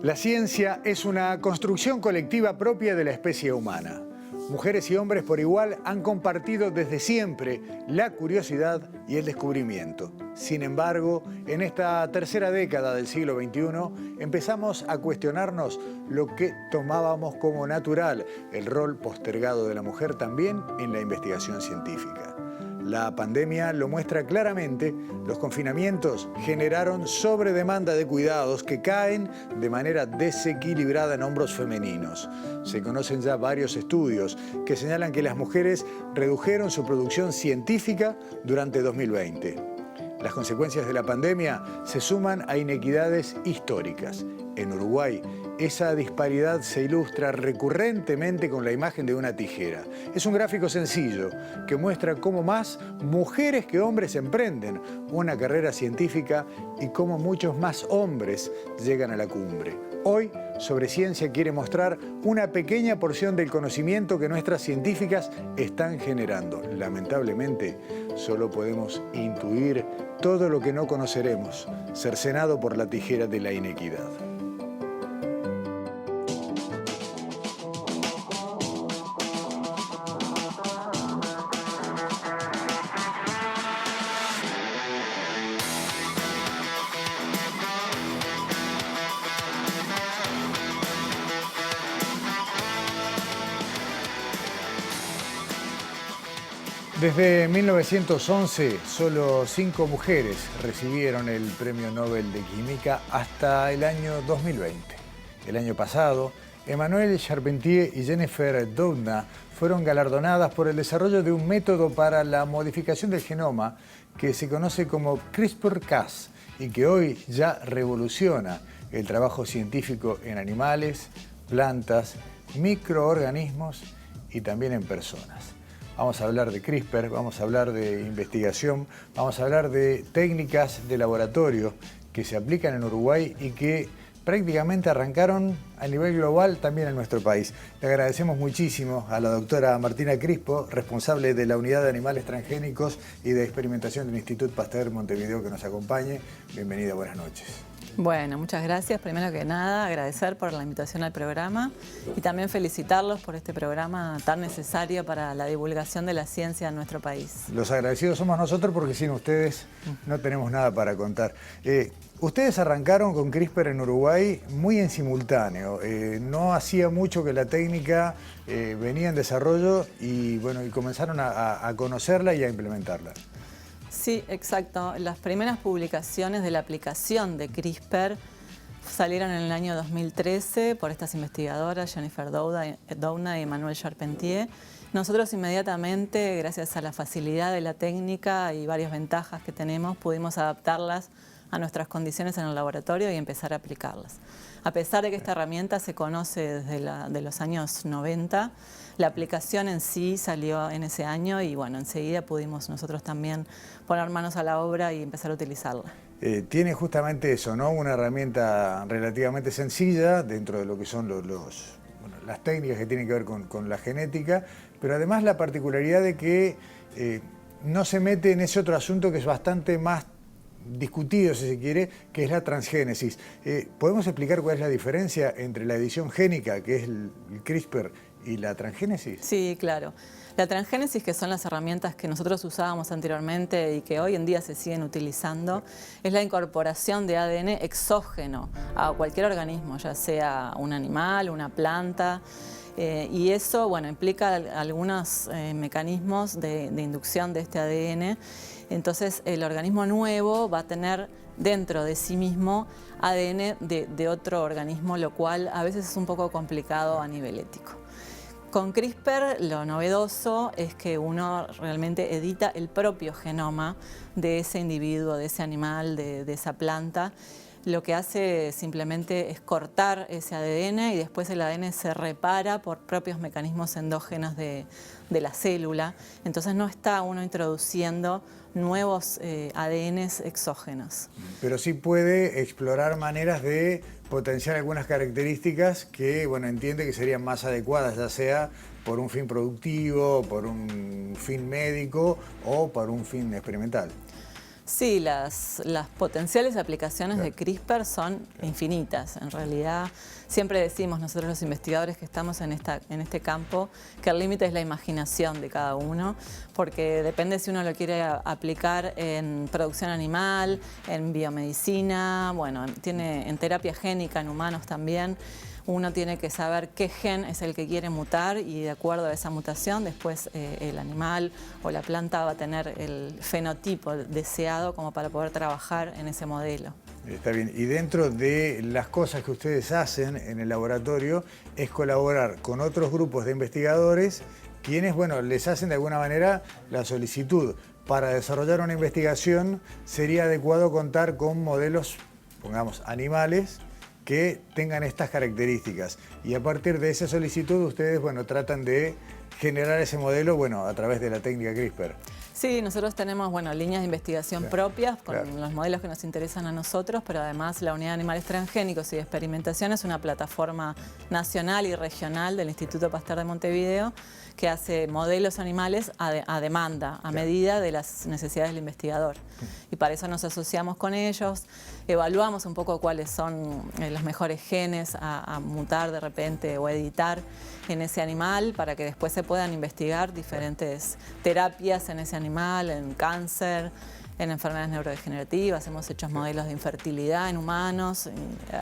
La ciencia es una construcción colectiva propia de la especie humana. Mujeres y hombres por igual han compartido desde siempre la curiosidad y el descubrimiento. Sin embargo, en esta tercera década del siglo XXI empezamos a cuestionarnos lo que tomábamos como natural, el rol postergado de la mujer también en la investigación científica. La pandemia lo muestra claramente, los confinamientos generaron sobredemanda de cuidados que caen de manera desequilibrada en hombros femeninos. Se conocen ya varios estudios que señalan que las mujeres redujeron su producción científica durante 2020. Las consecuencias de la pandemia se suman a inequidades históricas. En Uruguay, esa disparidad se ilustra recurrentemente con la imagen de una tijera. Es un gráfico sencillo que muestra cómo más mujeres que hombres emprenden una carrera científica y cómo muchos más hombres llegan a la cumbre. Hoy, Sobre Ciencia quiere mostrar una pequeña porción del conocimiento que nuestras científicas están generando. Lamentablemente, solo podemos intuir todo lo que no conoceremos, cercenado por la tijera de la inequidad. Desde 1911, solo 5 mujeres recibieron el Premio Nobel de Química hasta el año 2020. El año pasado, Emmanuelle Charpentier y Jennifer Doudna fueron galardonadas por el desarrollo de un método para la modificación del genoma que se conoce como CRISPR-Cas y que hoy ya revoluciona el trabajo científico en animales, plantas, microorganismos y también en personas. Vamos a hablar de CRISPR, vamos a hablar de investigación, vamos a hablar de técnicas de laboratorio que se aplican en Uruguay y que prácticamente arrancaron a nivel global también en nuestro país. Le agradecemos muchísimo a la doctora Martina Crispo, responsable de la Unidad de Animales Transgénicos y de Experimentación del Instituto Pasteur Montevideo, que nos acompañe. Bienvenida, buenas noches. Bueno, muchas gracias. Primero que nada, agradecer por la invitación al programa y también felicitarlos por este programa tan necesario para la divulgación de la ciencia en nuestro país. Los agradecidos somos nosotros porque sin ustedes no tenemos nada para contar. Ustedes arrancaron con CRISPR en Uruguay muy en simultáneo. No hacía mucho que la técnica venía en desarrollo y, bueno, y comenzaron a conocerla y a implementarla. Sí, exacto. Las primeras publicaciones de la aplicación de CRISPR salieron en el año 2013 por estas investigadoras, Jennifer Doudna y Emmanuelle Charpentier. Nosotros inmediatamente, gracias a la facilidad de la técnica y varias ventajas que tenemos, pudimos adaptarlas a nuestras condiciones en el laboratorio y empezar a aplicarlas. A pesar de que esta herramienta se conoce desde los años 90, la aplicación en sí salió en ese año y bueno, enseguida pudimos nosotros también poner manos a la obra y empezar a utilizarla. Tiene justamente eso, ¿no? Una herramienta relativamente sencilla dentro de lo que son las técnicas que tienen que ver con la genética, pero además la particularidad de que no se mete en ese otro asunto que es bastante más discutido, si se quiere, que es la transgénesis. ¿Podemos explicar cuál es la diferencia entre la edición génica, que es el CRISPR, y la transgénesis? Sí, claro. La transgénesis, que son las herramientas que nosotros usábamos anteriormente y que hoy en día se siguen utilizando, es la incorporación de ADN exógeno a cualquier organismo, ya sea un animal, una planta. Y eso, bueno, implica algunos mecanismos de inducción de este ADN. Entonces, el organismo nuevo va a tener dentro de sí mismo ADN de otro organismo, lo cual a veces es un poco complicado a nivel ético. Con CRISPR lo novedoso es que uno realmente edita el propio genoma de ese individuo, de ese animal, de esa planta. Lo que hace simplemente es cortar ese ADN y después el ADN se repara por propios mecanismos endógenos de la célula. Entonces no está uno introduciendo nuevos ADNs exógenos. Pero sí puede explorar maneras de potenciar algunas características que, bueno, entiende que serían más adecuadas, ya sea por un fin productivo, por un fin médico o por un fin experimental. Sí, las potenciales aplicaciones de CRISPR son infinitas. En realidad, siempre decimos nosotros los investigadores que estamos en este campo que el límite es la imaginación de cada uno, porque depende si uno lo quiere aplicar en producción animal, en biomedicina, bueno, en terapia génica en humanos también. Uno tiene que saber qué gen es el que quiere mutar y de acuerdo a esa mutación después el animal o la planta va a tener el fenotipo deseado como para poder trabajar en ese modelo. Está bien. Y dentro de las cosas que ustedes hacen en el laboratorio es colaborar con otros grupos de investigadores quienes, bueno, les hacen de alguna manera la solicitud. Para desarrollar una investigación sería adecuado contar con modelos, pongamos, animales, que tengan estas características. Y a partir de esa solicitud ustedes, bueno, tratan de generar ese modelo, bueno, a través de la técnica CRISPR. Sí, nosotros tenemos, bueno, líneas de investigación propias con los modelos que nos interesan a nosotros, pero además la Unidad de Animales Transgénicos y de Experimentación es una plataforma nacional y regional del Instituto Pasteur de Montevideo que hace modelos animales a demanda, a medida de las necesidades del investigador. Y para eso nos asociamos con ellos, evaluamos un poco cuáles son los mejores genes a mutar de repente o editar en ese animal para que después se puedan investigar diferentes terapias en ese animal, en cáncer, en enfermedades neurodegenerativas, hemos hecho modelos de infertilidad en humanos,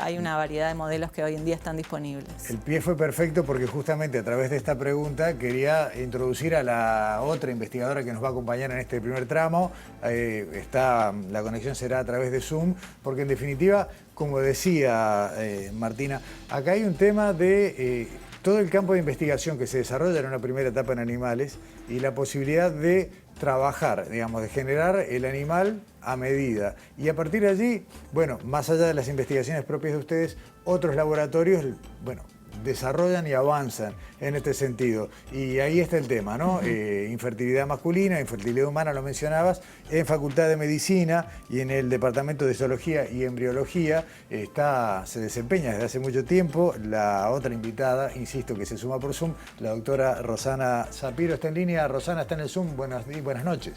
hay una variedad de modelos que hoy en día están disponibles. El pie fue perfecto porque justamente a través de esta pregunta quería introducir a la otra investigadora que nos va a acompañar en este primer tramo. La conexión será a través de Zoom, porque en definitiva, como decía Martina, acá hay un tema de todo el campo de investigación que se desarrolla en una primera etapa en animales y la posibilidad de trabajar, digamos, de generar el animal a medida. Y a partir de allí, bueno, más allá de las investigaciones propias de ustedes, otros laboratorios, bueno, desarrollan y avanzan en este sentido. Y ahí está el tema, ¿no? Infertilidad masculina, infertilidad humana, lo mencionabas, en Facultad de Medicina y en el Departamento de Zoología y Embriología se desempeña desde hace mucho tiempo la otra invitada, insisto, que se suma por Zoom, la doctora Rosana Sapiro. Está en línea. Rosana está en el Zoom. Buenas noches.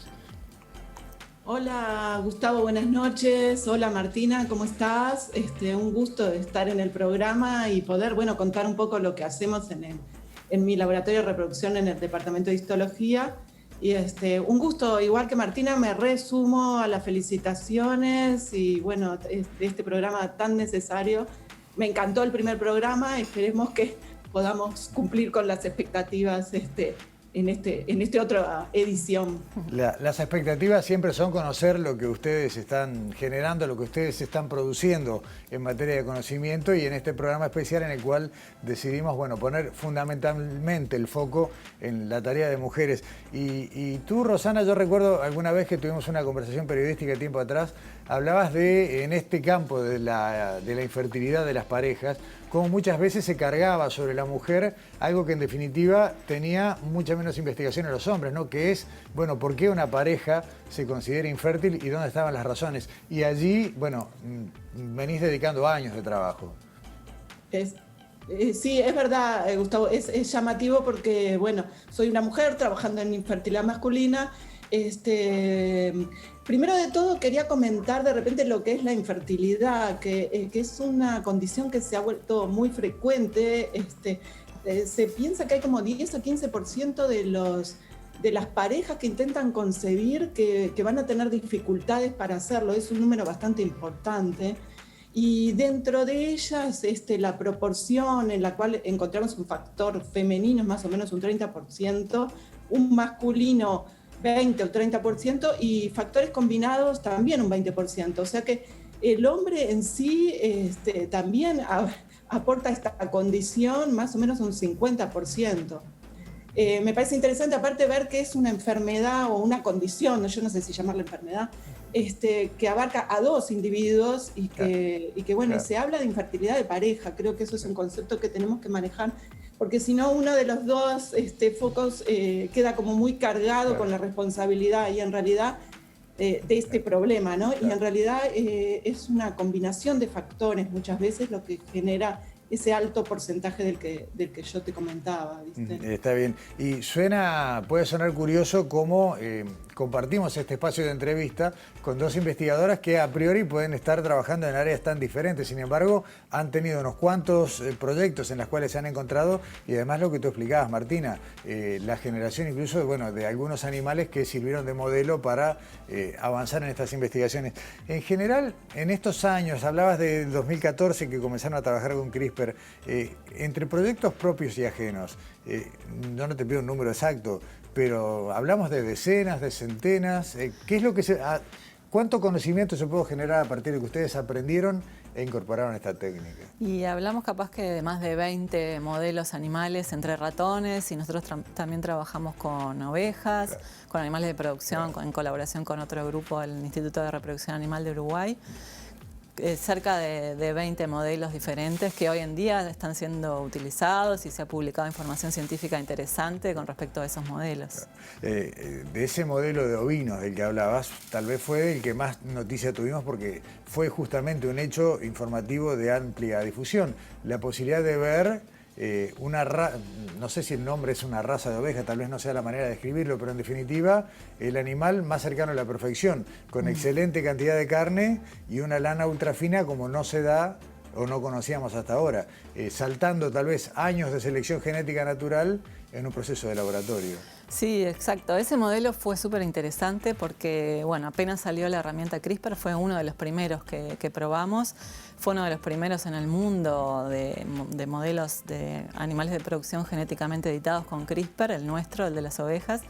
Hola Gustavo, buenas noches. Hola Martina, ¿cómo estás? Un gusto de estar en el programa y poder, bueno, contar un poco lo que hacemos en mi laboratorio de reproducción en el Departamento de Histología. Y un gusto, igual que Martina, me resumo a las felicitaciones y bueno, de este programa tan necesario. Me encantó el primer programa, esperemos que podamos cumplir con las expectativas en esta otra edición. Las expectativas siempre son conocer lo que ustedes están generando, lo que ustedes están produciendo en materia de conocimiento, y en este programa especial en el cual decidimos, bueno, poner fundamentalmente el foco en la tarea de mujeres. Y tú, Rosana, yo recuerdo alguna vez que tuvimos una conversación periodística tiempo atrás, hablabas de, en este campo de la infertilidad de las parejas, como muchas veces se cargaba sobre la mujer algo que en definitiva tenía mucha menos investigación en los hombres, ¿no? Que es, bueno, ¿por qué una pareja se considera infértil y dónde estaban las razones? Y allí, bueno, venís dedicando años de trabajo. Sí, es verdad, Gustavo, es llamativo porque, bueno, soy una mujer trabajando en infertilidad masculina. Primero de todo quería comentar de repente lo que es la infertilidad, que es una condición que se ha vuelto muy frecuente. Se piensa que hay como 10 o 15% de las parejas que intentan concebir que van a tener dificultades para hacerlo. Es un número bastante importante. Y dentro de ellas, la proporción en la cual encontramos un factor femenino es más o menos un 30%, un masculino 20 o 30% y factores combinados también un 20%. O sea que el hombre en sí también aporta esta condición más o menos un 50%. Me parece interesante aparte ver que es una enfermedad o una condición, yo no sé si llamarla enfermedad, que abarca a dos individuos y que bueno, y se habla de infertilidad de pareja. Creo que eso es un concepto que tenemos que manejar, porque si no uno de los dos focos queda como muy cargado con la responsabilidad y en realidad de este problema, ¿no? Y en realidad es una combinación de factores muchas veces lo que genera ese alto porcentaje del que yo te comentaba, ¿viste? Está bien. Y puede sonar curioso cómo compartimos este espacio de entrevista con dos investigadoras que a priori pueden estar trabajando en áreas tan diferentes. Sin embargo, han tenido unos cuantos proyectos en los cuales se han encontrado, y además lo que tú explicabas, Martina, la generación incluso de algunos animales que sirvieron de modelo para avanzar en estas investigaciones. En general, en estos años, hablabas del 2014 que comenzaron a trabajar con CRISPR, entre proyectos propios y ajenos, yo no te pido un número exacto, pero hablamos de decenas, de centenas. ¿Qué es lo que ¿Cuánto conocimiento se pudo generar a partir de que ustedes aprendieron e incorporaron esta técnica? Y hablamos capaz que de más de 20 modelos animales entre ratones, y nosotros también trabajamos con ovejas, claro, con animales de producción, claro, en colaboración con otro grupo, el Instituto de Reproducción Animal de Uruguay. Cerca de 20 modelos diferentes que hoy en día están siendo utilizados, y se ha publicado información científica interesante con respecto a esos modelos. De ese modelo de ovinos del que hablabas, tal vez fue el que más noticia tuvimos porque fue justamente un hecho informativo de amplia difusión. La posibilidad de ver no sé si el nombre es una raza de oveja, tal vez no sea la manera de describirlo, pero en definitiva el animal más cercano a la perfección, con excelente cantidad de carne y una lana ultra fina como no se da o no conocíamos hasta ahora, saltando tal vez años de selección genética natural en un proceso de laboratorio. Sí, exacto. Ese modelo fue súper interesante porque, bueno, apenas salió la herramienta CRISPR, fue uno de los primeros que probamos. Fue uno de los primeros en el mundo de modelos de animales de producción genéticamente editados con CRISPR, el nuestro, el de las ovejas.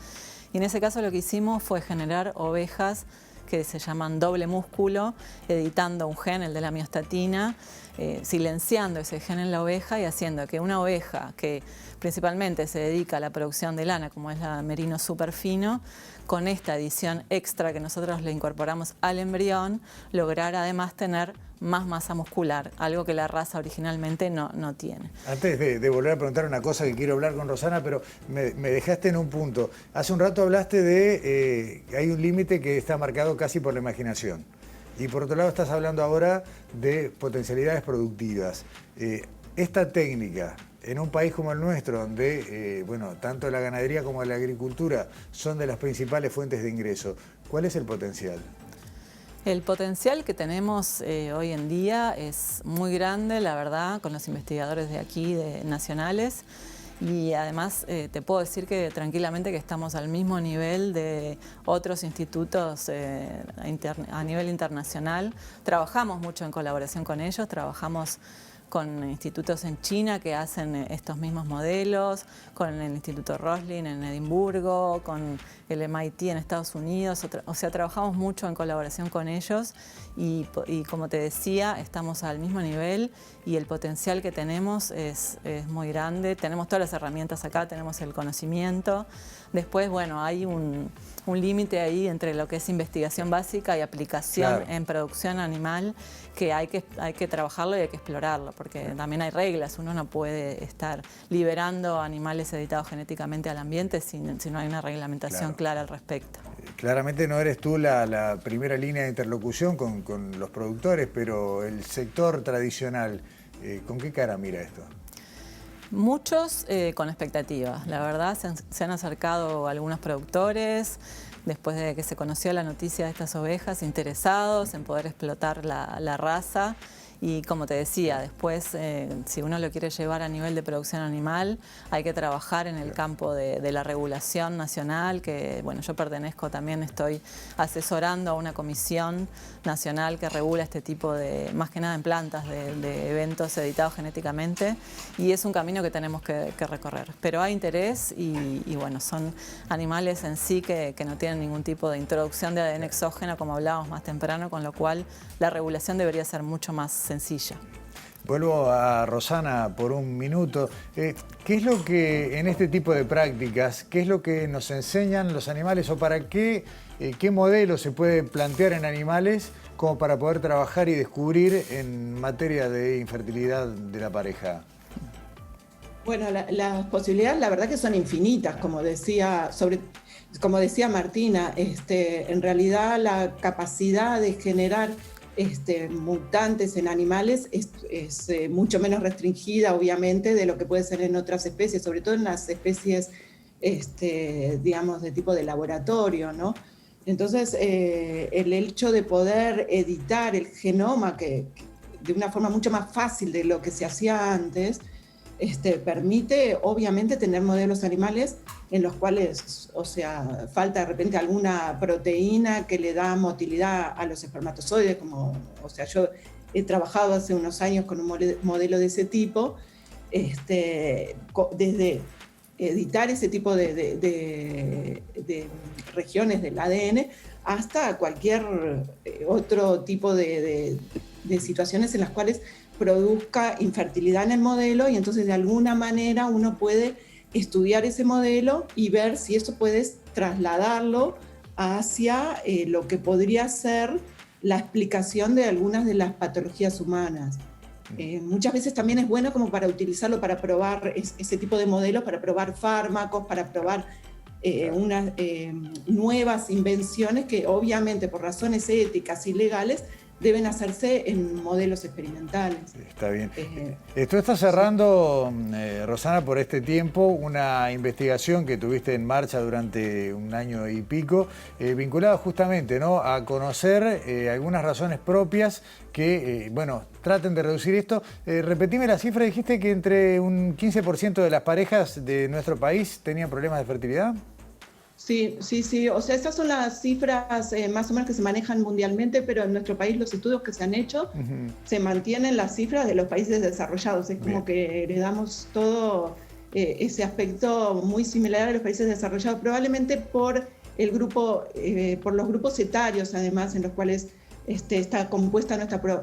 Y en ese caso lo que hicimos fue generar ovejas que se llaman doble músculo, editando un gen, el de la miostatina, silenciando ese gen en la oveja y haciendo que una oveja que principalmente se dedica a la producción de lana, como es la merino super fino, con esta edición extra que nosotros le incorporamos al embrión, lograra además tener más masa muscular, algo que la raza originalmente no tiene. Antes de volver a preguntar una cosa que quiero hablar con Rosana, pero me dejaste en un punto. Hace un rato hablaste de que hay un límite que está marcado casi por la imaginación. Y por otro lado estás hablando ahora de potencialidades productivas. Esta técnica, en un país como el nuestro, donde bueno, tanto la ganadería como la agricultura son de las principales fuentes de ingreso, ¿cuál es el potencial? El potencial que tenemos hoy en día es muy grande, la verdad, con los investigadores de aquí, nacionales. Y además te puedo decir que tranquilamente que estamos al mismo nivel de otros institutos a nivel internacional. Trabajamos mucho en colaboración con ellos, trabajamos con institutos en China que hacen estos mismos modelos, con el Instituto Roslin en Edimburgo, con el MIT en Estados Unidos. O sea, trabajamos mucho en colaboración con ellos y como te decía, estamos al mismo nivel y el potencial que tenemos es muy grande. Tenemos todas las herramientas acá, tenemos el conocimiento. Después, bueno, hay un límite ahí entre lo que es investigación básica y aplicación, claro, en producción animal, que hay que trabajarlo y hay que explorarlo, porque también hay reglas. Uno no puede estar liberando animales editados genéticamente al ambiente si no hay una reglamentación, claro, clara al respecto. Claramente no eres tú la primera línea de interlocución con los productores, pero el sector tradicional, ¿con qué cara mira esto? Muchos con expectativas, la verdad, se han acercado algunos productores después de que se conoció la noticia de estas ovejas, interesados en poder explotar la raza. Y como te decía, después, si uno lo quiere llevar a nivel de producción animal, hay que trabajar en el campo de la regulación nacional, que bueno, yo pertenezco también, estoy asesorando a una comisión nacional que regula este tipo de, más que nada en plantas, de eventos editados genéticamente, y es un camino que tenemos que recorrer. Pero hay interés y bueno, son animales en sí que no tienen ningún tipo de introducción de ADN exógeno, como hablábamos más temprano, con lo cual la regulación debería ser mucho más sencilla. Vuelvo a Rosana por un minuto. ¿Qué es lo que en este tipo de prácticas, qué es lo que nos enseñan los animales o para qué modelo se puede plantear en animales como para poder trabajar y descubrir en materia de infertilidad de la pareja? Bueno, las posibilidades la verdad que son infinitas, como decía Martina, en realidad la capacidad de generar mutantes en animales es mucho menos restringida, obviamente, de lo que puede ser en otras especies, sobre todo en las especies, digamos, de tipo de laboratorio, ¿no? Entonces, el hecho de poder editar el genoma de una forma mucho más fácil de lo que se hacía antes, permite obviamente tener modelos animales en los cuales, o sea, falta de repente alguna proteína que le da motilidad a los espermatozoides, o sea, yo he trabajado hace unos años con un modelo de ese tipo, desde editar ese tipo de regiones del ADN hasta cualquier otro tipo de situaciones en las cuales produzca infertilidad en el modelo, y entonces de alguna manera uno puede estudiar ese modelo y ver si eso puedes trasladarlo hacia lo que podría ser la explicación de algunas de las patologías humanas. Muchas veces también es bueno como para utilizarlo para probar ese tipo de modelos, para probar fármacos, para probar unas nuevas invenciones que obviamente por razones éticas y legales deben hacerse en modelos experimentales. Está bien. Tú estás cerrando, Rosana, por este tiempo, una investigación que tuviste en marcha durante un año y pico, vinculada justamente, ¿no?, a conocer algunas razones propias que, bueno, traten de reducir esto. Repetime la cifra, dijiste que entre un 15% de las parejas de nuestro país tenían problemas de fertilidad. Sí. O sea, estas son las cifras más o menos que se manejan mundialmente, pero en nuestro país los estudios que se han hecho se mantienen las cifras de los países desarrollados. Es como que heredamos todo ese aspecto muy similar a los países desarrollados, probablemente por por los grupos etarios, además, en los cuales está compuesta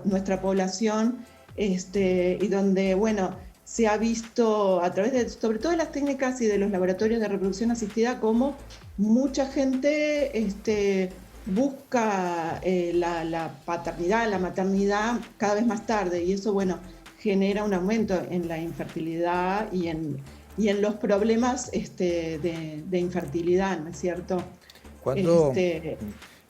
nuestra población, y donde, bueno, se ha visto a través de, sobre todo de las técnicas y de los laboratorios de reproducción asistida, como mucha gente busca la paternidad, la maternidad cada vez más tarde, y eso, bueno, genera un aumento en la infertilidad y en los problemas de infertilidad, ¿no es cierto?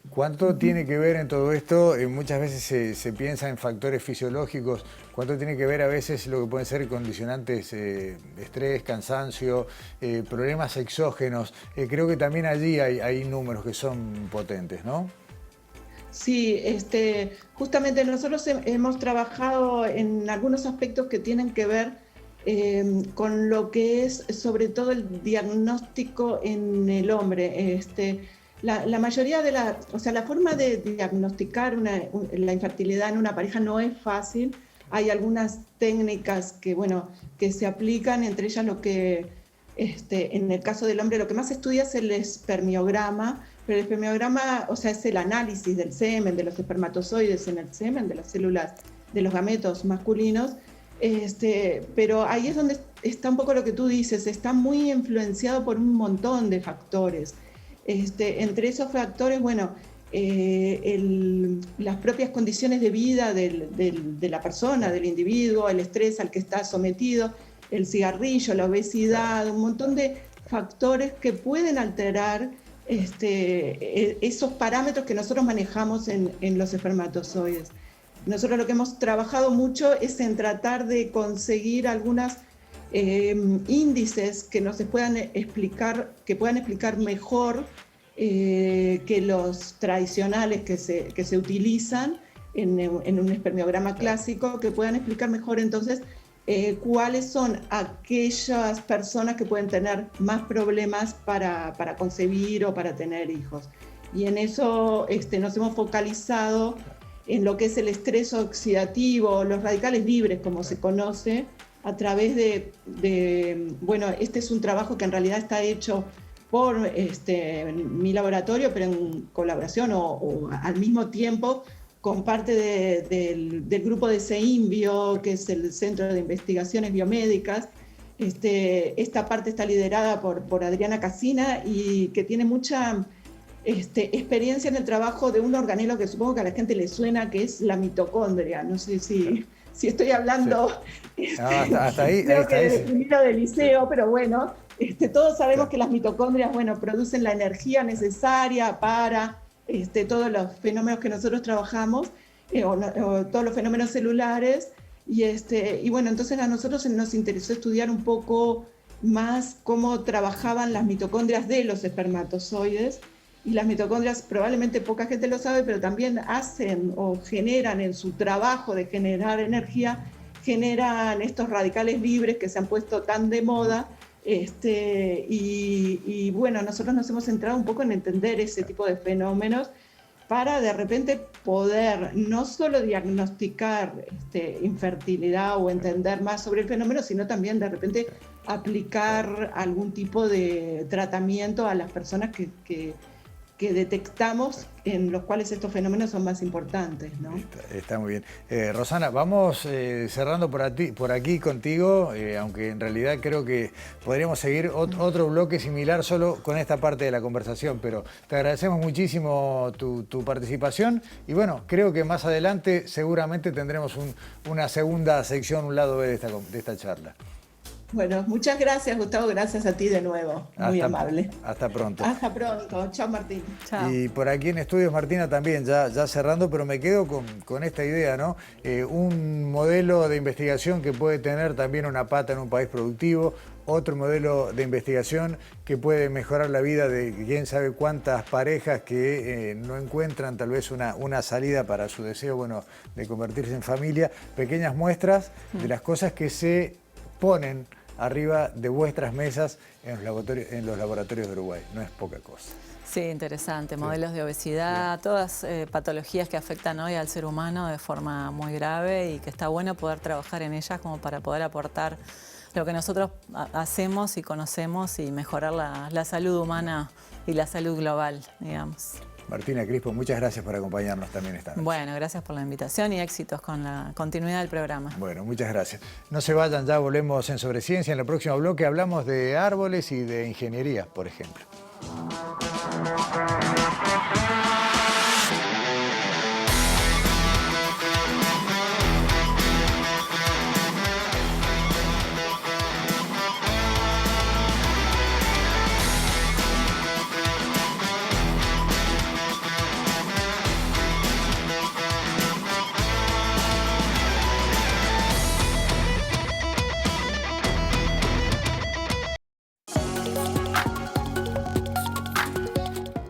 ¿Cuánto tiene que ver en todo esto? Muchas veces se piensa en factores fisiológicos. ¿Cuánto tiene que ver a veces lo que pueden ser condicionantes, estrés, cansancio, problemas exógenos? Creo que también allí hay números que son potentes, ¿no? Sí, justamente nosotros hemos trabajado en algunos aspectos que tienen que ver con lo que es sobre todo el diagnóstico en el hombre. La mayoría o sea, la forma de diagnosticar la infertilidad en una pareja no es fácil. Hay algunas técnicas que se aplican, entre ellas lo que, en el caso del hombre, lo que más se estudia es el espermiograma, pero el espermiograma, o sea, es el análisis del semen, de los espermatozoides en el semen, de las células, de los gametos masculinos, pero ahí es donde está un poco lo que tú dices, está muy influenciado por un montón de factores. Entre esos factores, bueno, las propias condiciones de vida de la persona, del individuo, el estrés al que está sometido, el cigarrillo, la obesidad, un montón de factores que pueden alterar esos parámetros que nosotros manejamos en los espermatozoides. Nosotros lo que hemos trabajado mucho es en tratar de conseguir algunas índices que puedan explicar mejor que los tradicionales que se utilizan en un espermiograma clásico, que puedan explicar mejor entonces cuáles son aquellas personas que pueden tener más problemas para concebir o para tener hijos. Y en eso nos hemos focalizado en lo que es el estrés oxidativo, los radicales libres, como se conoce, a través bueno, este es un trabajo que en realidad está hecho por mi laboratorio, pero en colaboración o al mismo tiempo con parte del grupo de CEIMBio, que es el Centro de Investigaciones Biomédicas. Esta parte está liderada por Adriana Casina, y que tiene mucha experiencia en el trabajo de un organelo que supongo que a la gente le suena, que es la mitocondria. No sé si estoy hablando, sí. Hasta ahí, creo que de primero de liceo, pero bueno, todos sabemos que las mitocondrias, bueno, producen la energía necesaria para todos los fenómenos que nosotros trabajamos, o todos los fenómenos celulares, y bueno, entonces a nosotros nos interesó estudiar un poco más cómo trabajaban las mitocondrias de los espermatozoides, y las mitocondrias, probablemente poca gente lo sabe, pero también hacen o generan en su trabajo de generar energía, generan estos radicales libres que se han puesto tan de moda. Y bueno, nosotros nos hemos centrado un poco en entender ese tipo de fenómenos para de repente poder no solo diagnosticar infertilidad o entender más sobre el fenómeno, sino también de repente aplicar algún tipo de tratamiento a las personas que detectamos en los cuales estos fenómenos son más importantes, ¿no? Está muy bien. Rosana, vamos cerrando por aquí contigo, aunque en realidad creo que podríamos seguir otro bloque similar solo con esta parte de la conversación, pero te agradecemos muchísimo tu participación y bueno, creo que más adelante seguramente tendremos una segunda sección, un lado B de esta charla. Bueno, muchas gracias, Gustavo. Gracias a ti de nuevo. Muy amable. Hasta pronto. Hasta pronto. Chao, Martín. Chao. Y por aquí en Estudios, Martina, también, ya cerrando, pero me quedo con esta idea, ¿no? Un modelo de investigación que puede tener también una pata en un país productivo, otro modelo de investigación que puede mejorar la vida de quién sabe cuántas parejas que no encuentran tal vez una salida para su deseo, bueno, de convertirse en familia. Pequeñas muestras de las cosas que se ponen arriba de vuestras mesas en los laboratorios de Uruguay. No es poca cosa. Sí, interesante. Modelos de obesidad, todas patologías que afectan hoy al ser humano de forma muy grave y que está bueno poder trabajar en ellas como para poder aportar lo que nosotros hacemos y conocemos y mejorar la salud humana y la salud global, digamos. Martina Crispo, muchas gracias por acompañarnos también esta noche. Bueno, gracias por la invitación y éxitos con la continuidad del programa. Bueno, muchas gracias. No se vayan, ya volvemos en Sobre Ciencia. En el próximo bloque hablamos de árboles y de ingeniería, por ejemplo.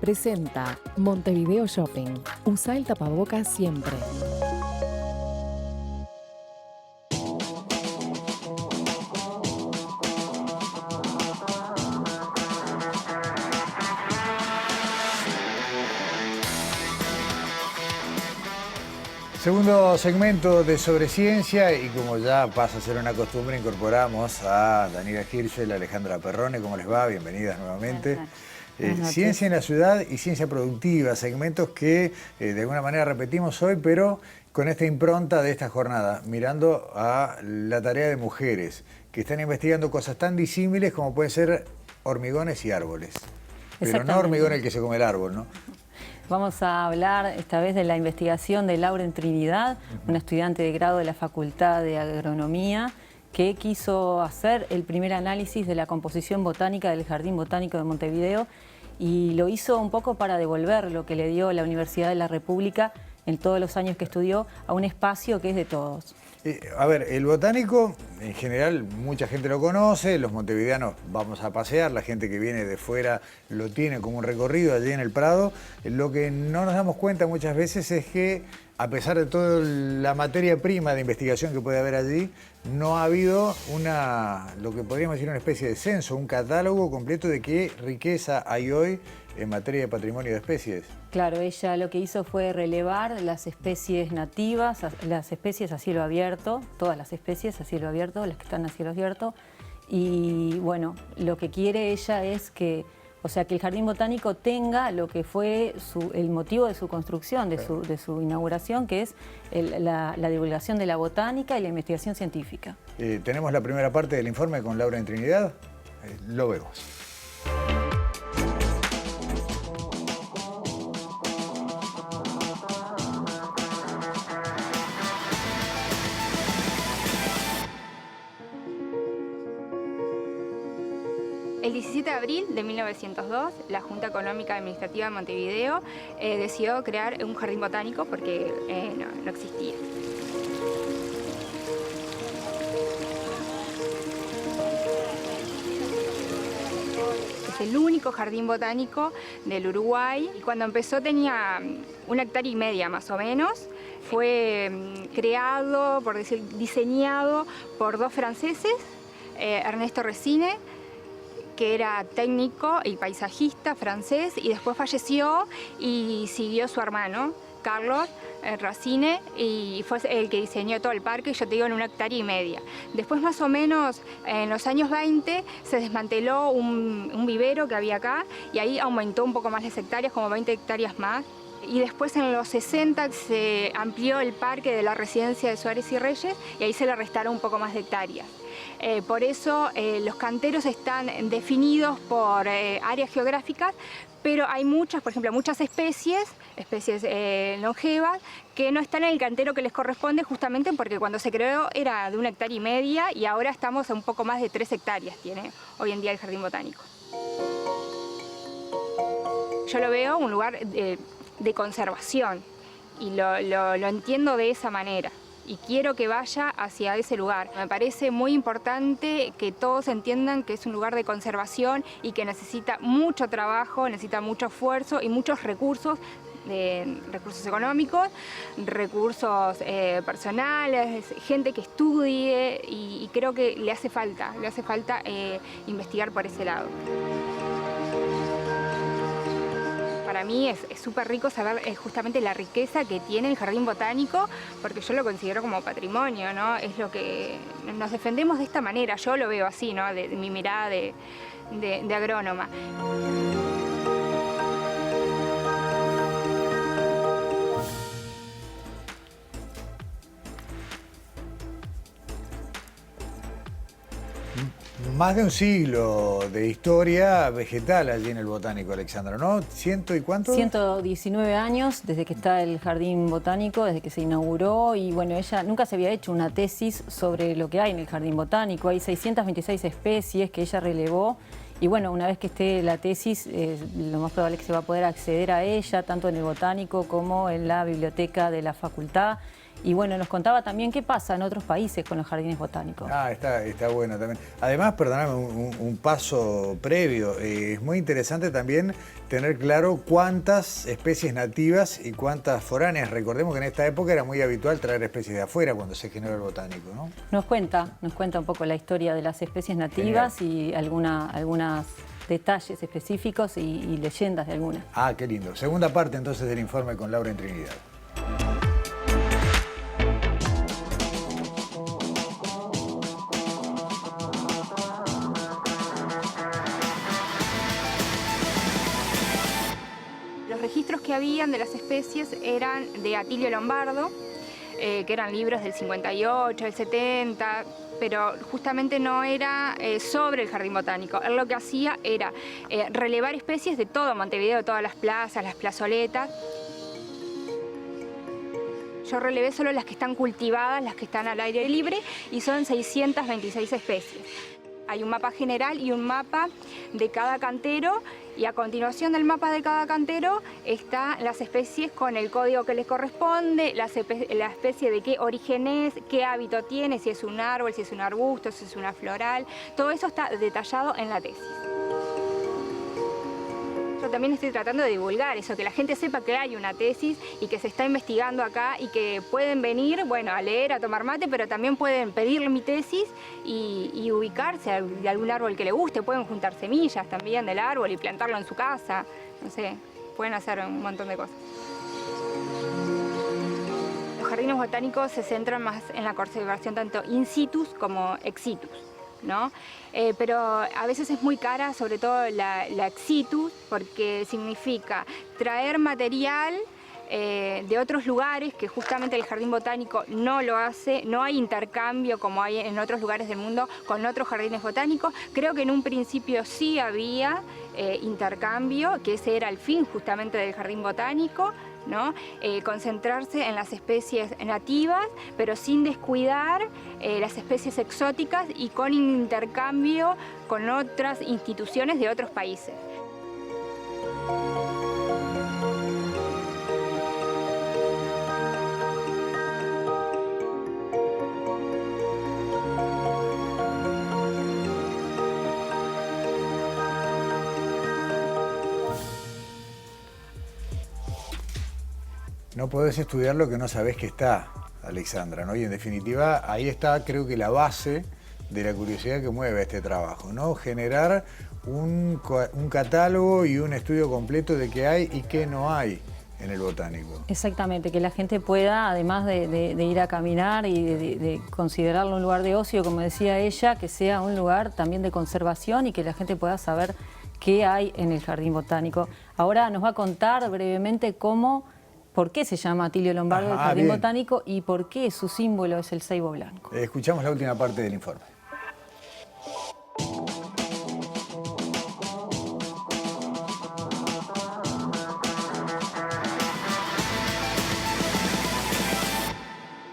Presenta Montevideo Shopping. Usa el tapabocas siempre. Segundo segmento de Sobre Ciencia y como ya pasa a ser una costumbre, incorporamos a Daniela Hirschel, Alejandra Perrone. ¿Cómo les va? Bienvenidas nuevamente. Ciencia en la ciudad y ciencia productiva, segmentos que de alguna manera repetimos hoy, pero con esta impronta de esta jornada, mirando a la tarea de mujeres que están investigando cosas tan disímiles como pueden ser hormigones y árboles. Pero no hormigón el que se come el árbol, ¿no? Vamos a hablar esta vez de la investigación de Lauren Trinidad, una estudiante de grado de la Facultad de Agronomía, que quiso hacer el primer análisis de la composición botánica del Jardín Botánico de Montevideo y lo hizo un poco para devolver lo que le dio la Universidad de la República en todos los años que estudió a un espacio que es de todos. A ver, el botánico en general mucha gente lo conoce, los montevideanos vamos a pasear, la gente que viene de fuera lo tiene como un recorrido allí en el Prado. Lo que no nos damos cuenta muchas veces es que a pesar de toda la materia prima de investigación que puede haber allí, no ha habido lo que podríamos decir una especie de censo, un catálogo completo de qué riqueza hay hoy en materia de patrimonio de especies. Claro, ella lo que hizo fue relevar las especies nativas, las especies a cielo abierto, todas las especies a cielo abierto, las que están a cielo abierto, y bueno, lo que quiere ella es que el Jardín Botánico tenga lo que fue el motivo de su construcción, de su inauguración, que es la divulgación de la botánica y la investigación científica. Tenemos la primera parte del informe con Lauren Trinidad, lo vemos. El 17 de abril de 1902, la Junta Económica Administrativa de Montevideo decidió crear un jardín botánico porque no existía. Es el único jardín botánico del Uruguay y cuando empezó tenía 1,5 hectáreas más o menos. Fue creado, por decir, diseñado por 2 franceses, Ernesto Resine, que era técnico y paisajista francés, y después falleció y siguió su hermano, Carlos Racine, y fue el que diseñó todo el parque, yo te digo, en 1,5 hectáreas. Después, más o menos, en los años 20, se desmanteló un vivero que había acá, y ahí aumentó un poco más las hectáreas, como 20 hectáreas más. Y después, en los 60, se amplió el parque de la residencia de Suárez y Reyes, y ahí se le restaron un poco más de hectáreas. Por eso los canteros están definidos por áreas geográficas, pero hay muchas, por ejemplo, muchas especies longevas, que no están en el cantero que les corresponde, justamente porque cuando se creó era de 1,5 hectáreas y ahora estamos a un poco más de 3 hectáreas, tiene hoy en día el Jardín Botánico. Yo lo veo un lugar de conservación y lo entiendo de esa manera. Y quiero que vaya hacia ese lugar. Me parece muy importante que todos entiendan que es un lugar de conservación y que necesita mucho trabajo, necesita mucho esfuerzo y muchos recursos, recursos económicos, recursos personales, gente que estudie, y creo que le hace falta investigar por ese lado. Para mí es súper rico saber justamente la riqueza que tiene el Jardín Botánico, porque yo lo considero como patrimonio, ¿no? Es lo que nos defendemos de esta manera, yo lo veo así, ¿no? De mi mirada de agrónoma. Más de un siglo de historia vegetal allí en el Botánico, Alexandra, ¿no? ¿100 y cuánto? 119 años desde que está el Jardín Botánico, desde que se inauguró, y bueno, ella nunca se había hecho una tesis sobre lo que hay en el Jardín Botánico. Hay 626 especies que ella relevó, y bueno, una vez que esté la tesis, lo más probable es que se va a poder acceder a ella, tanto en el Botánico como en la biblioteca de la facultad. Y bueno, nos contaba también qué pasa en otros países con los jardines botánicos. Ah, está bueno también. Además, perdóname, un paso previo. Es muy interesante también tener claro cuántas especies nativas y cuántas foráneas. Recordemos que en esta época era muy habitual traer especies de afuera cuando se generó el botánico, ¿no? Nos cuenta un poco la historia de las especies nativas. Genial. Y algunos detalles específicos y leyendas de algunas. Ah, qué lindo. Segunda parte entonces del informe con Laura en Trinidad. Los registros que habían de las especies eran de Atilio Lombardo, que eran libros del 58, del 70, pero justamente no era sobre el Jardín Botánico. Él lo que hacía era relevar especies de todo Montevideo, todas las plazas, las plazoletas. Yo relevé solo las que están cultivadas, las que están al aire libre, y son 626 especies. Hay un mapa general y un mapa de cada cantero, y a continuación del mapa de cada cantero están las especies con el código que les corresponde, la especie de qué origen es, qué hábito tiene, si es un árbol, si es un arbusto, si es una floral. Todo eso está detallado en la tesis. Yo también estoy tratando de divulgar eso, que la gente sepa que hay una tesis y que se está investigando acá y que pueden venir, bueno, a leer, a tomar mate, pero también pueden pedirle mi tesis y ubicarse de algún árbol que le guste. Pueden juntar semillas también del árbol y plantarlo en su casa. No sé, pueden hacer un montón de cosas. Los jardines botánicos se centran más en la conservación tanto in situ como ex situ, ¿no? Pero a veces es muy cara, sobre todo la ex situ, porque significa traer material de otros lugares, que justamente el Jardín Botánico no lo hace. No hay intercambio como hay en otros lugares del mundo con otros jardines botánicos. Creo que en un principio sí había intercambio, que ese era el fin justamente del Jardín Botánico, ¿no? Concentrarse en las especies nativas, pero sin descuidar las especies exóticas y con intercambio con otras instituciones de otros países. No podés estudiar lo que no sabés que está, Alexandra, ¿no? Y en definitiva, ahí está, creo que la base de la curiosidad que mueve este trabajo, ¿no? Generar un catálogo y un estudio completo de qué hay y qué no hay en el botánico. Exactamente, que la gente pueda, además de ir a caminar y de considerarlo un lugar de ocio, como decía ella, que sea un lugar también de conservación y que la gente pueda saber qué hay en el Jardín Botánico. Ahora nos va a contar brevemente por qué se llama Atilio Lombardo el Jardín Botánico y por qué su símbolo es el ceibo blanco. Escuchamos la última parte del informe.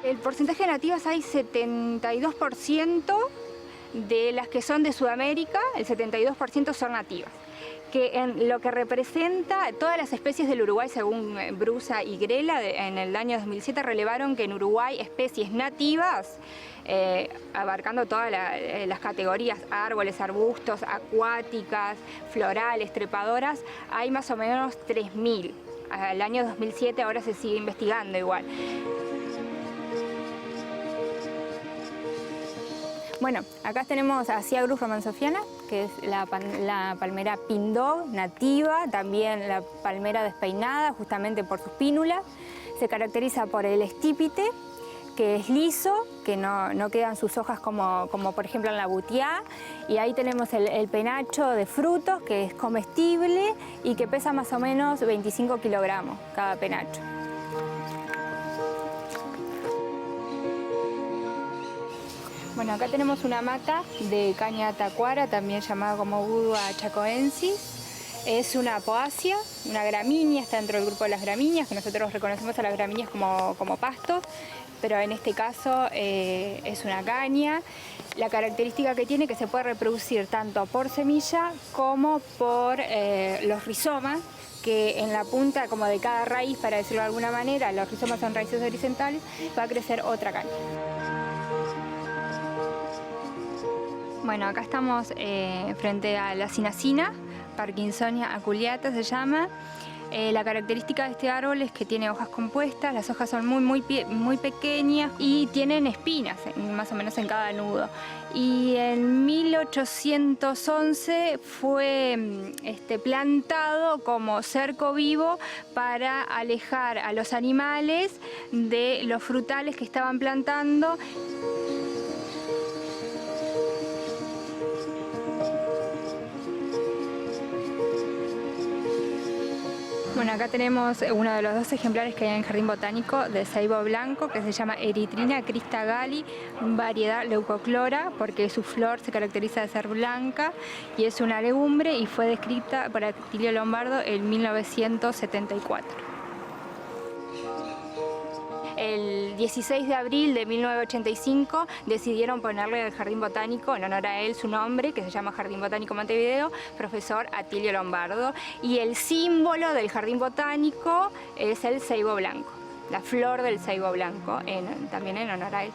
El porcentaje de nativas hay 72% de las que son de Sudamérica, el 72% son nativas. Que en lo que representa todas las especies del Uruguay, según Brusa y Grela, en el año 2007 relevaron que en Uruguay especies nativas, abarcando todas las categorías, árboles, arbustos, acuáticas, florales, trepadoras, hay más o menos 3.000. Al año 2007 ahora se sigue investigando igual. Bueno, acá tenemos a Ciagrus romanzofiana, que es la palmera pindó nativa, también la palmera despeinada, justamente por sus pínulas. Se caracteriza por el estípite, que es liso, que no quedan sus hojas como por ejemplo en la butiá. Y ahí tenemos el penacho de frutos, que es comestible y que pesa más o menos 25 kilogramos cada penacho. Bueno, acá tenemos una mata de caña tacuara, también llamada como Budua chacoensis. Es una poacia, una gramínea, está dentro del grupo de las gramíneas, que nosotros reconocemos a las gramíneas como pastos, pero en este caso es una caña. La característica que tiene es que se puede reproducir tanto por semilla como por los rizomas, que en la punta como de cada raíz, para decirlo de alguna manera, los rizomas son raíces horizontales, va a crecer otra caña. Bueno, acá estamos frente a la cinacina, Parkinsonia aculeata se llama. La característica de este árbol es que tiene hojas compuestas, las hojas son muy pequeñas y tienen espinas, más o menos en cada nudo. Y en 1811 fue plantado como cerco vivo para alejar a los animales de los frutales que estaban plantando. Bueno, acá tenemos uno de los 2 ejemplares que hay en el Jardín Botánico de ceibo blanco, que se llama Erythrina cristagalli, variedad leucoclora, porque su flor se caracteriza de ser blanca y es una legumbre y fue descrita por Atilio Lombardo en 1974. El 16 de abril de 1985 decidieron ponerle al Jardín Botánico, en honor a él, su nombre, que se llama Jardín Botánico Montevideo, profesor Atilio Lombardo. Y el símbolo del Jardín Botánico es el ceibo blanco, la flor del ceibo blanco, también en honor a él.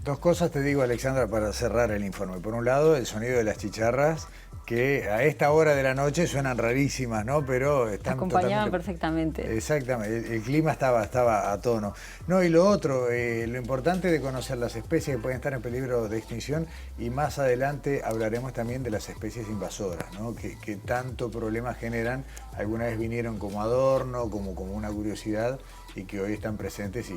Dos cosas te digo, Alexandra, para cerrar el informe. Por un lado, el sonido de las chicharras, que a esta hora de la noche suenan rarísimas, ¿no? Pero están acompañaban perfectamente. Exactamente, el clima estaba a tono. No, y lo otro, lo importante de conocer las especies que pueden estar en peligro de extinción, y más adelante hablaremos también de las especies invasoras, ¿no? Que tanto problema generan. Alguna vez vinieron como adorno, como una curiosidad, y que hoy están presentes y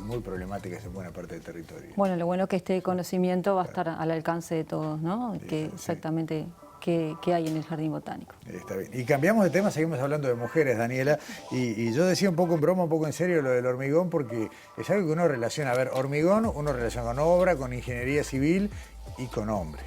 muy problemáticas en buena parte del territorio. Bueno, lo bueno es que este conocimiento va a estar al alcance de todos, ¿no? Que exactamente qué hay en el Jardín Botánico. Está bien. Y cambiamos de tema, seguimos hablando de mujeres, Daniela, y yo decía un poco en broma, un poco en serio lo del hormigón, porque es algo que uno relaciona. A ver, hormigón uno relaciona con obra, con ingeniería civil y con hombres.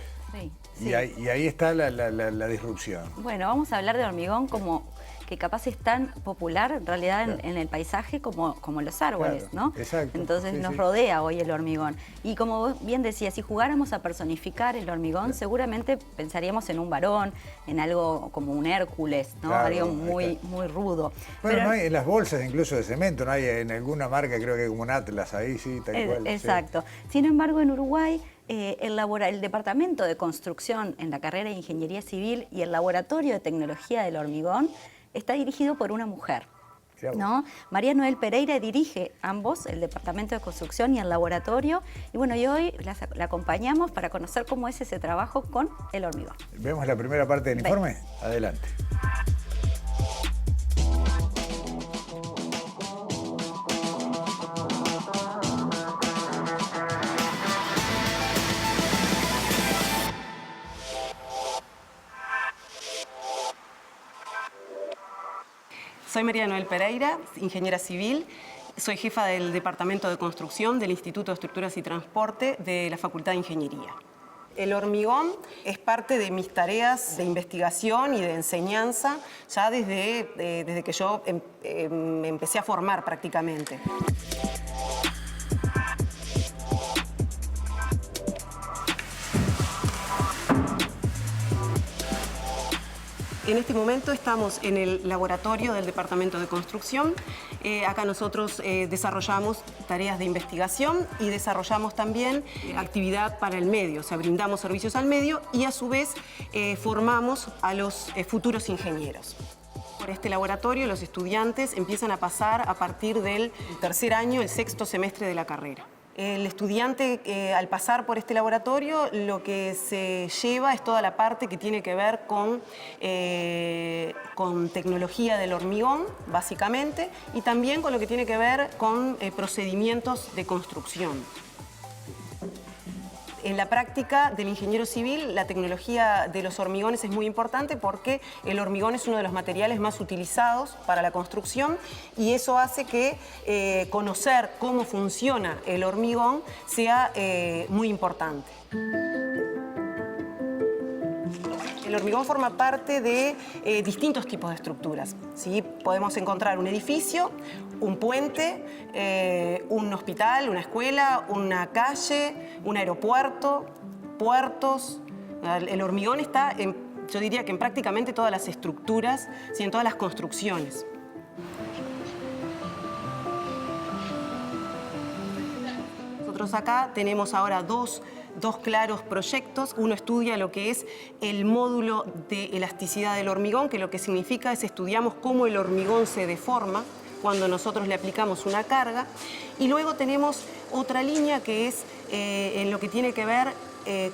Sí, y ahí está la disrupción. Bueno, vamos a hablar de hormigón como que capaz es tan popular en realidad en el paisaje como los árboles, Claro, ¿no? exacto. Entonces Sí, nos sí. rodea hoy el hormigón. Y como vos bien decías, si jugáramos a personificar el hormigón, seguramente pensaríamos en un varón, en algo como un Hércules, ¿no? Claro, Algo ahí muy, está. muy rudo. Bueno, Pero- no hay en las bolsas incluso de cemento, no hay en alguna marca, creo que hay como un Atlas ahí, sí, tal cual. sí. Exacto. Sin embargo, en Uruguay, el Departamento de Construcción en la carrera de Ingeniería Civil y el Laboratorio de Tecnología del Hormigón está dirigido por una mujer. Mirá vos. ¿No? María Noel Pereira dirige ambos, el Departamento de Construcción y el laboratorio. Y bueno, y hoy la acompañamos para conocer cómo es ese trabajo con el hormigón. ¿Vemos la primera parte del Ven. informe? Adelante. Soy María Noel Pereira, ingeniera civil. Soy jefa del Departamento de Construcción del Instituto de Estructuras y Transporte de la Facultad de Ingeniería. El hormigón es parte de mis tareas de investigación y de enseñanza ya desde que yo me empecé a formar prácticamente. En este momento estamos en el laboratorio del Departamento de Construcción. Acá nosotros desarrollamos tareas de investigación y desarrollamos también actividad para el medio, o sea, brindamos servicios al medio y a su vez formamos a los futuros ingenieros. Por este laboratorio los estudiantes empiezan a pasar a partir del tercer año, el sexto semestre de la carrera. El estudiante, al pasar por este laboratorio, lo que se lleva es toda la parte que tiene que ver con tecnología del hormigón, básicamente, y también con lo que tiene que ver con procedimientos de construcción. En la práctica del ingeniero civil, la tecnología de los hormigones es muy importante porque el hormigón es uno de los materiales más utilizados para la construcción y eso hace que conocer cómo funciona el hormigón sea muy importante. El hormigón forma parte de distintos tipos de estructuras, ¿sí? Podemos encontrar un edificio, un puente, un hospital, una escuela, una calle, un aeropuerto, puertos. El hormigón está, yo diría que en prácticamente todas las estructuras, ¿sí? En todas las construcciones. Nosotros acá tenemos ahora dos claros proyectos. Uno estudia lo que es el módulo de elasticidad del hormigón, que lo que significa es estudiamos cómo el hormigón se deforma cuando nosotros le aplicamos una carga. Y luego tenemos otra línea que es en lo que tiene que ver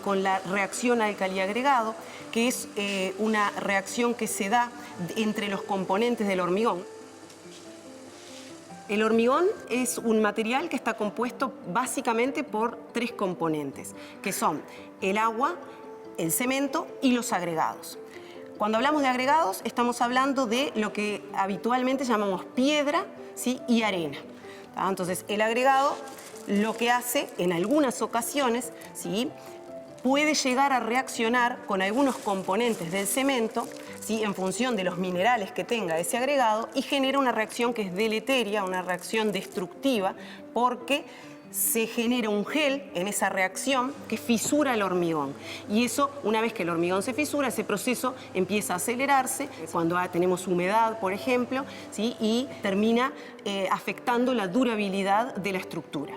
con la reacción álcali-agregado, que es una reacción que se da entre los componentes del hormigón. El hormigón es un material que está compuesto básicamente por tres componentes, que son el agua, el cemento y los agregados. Cuando hablamos de agregados, estamos hablando de lo que habitualmente llamamos piedra, ¿sí? Y arena. Entonces, el agregado lo que hace en algunas ocasiones, ¿sí? Puede llegar a reaccionar con algunos componentes del cemento, ¿sí? En función de los minerales que tenga ese agregado y genera una reacción que es deleteria, una reacción destructiva, porque se genera un gel en esa reacción que fisura el hormigón. Y eso, una vez que el hormigón se fisura, ese proceso empieza a acelerarse cuando tenemos humedad, por ejemplo, ¿sí? Y termina afectando la durabilidad de la estructura.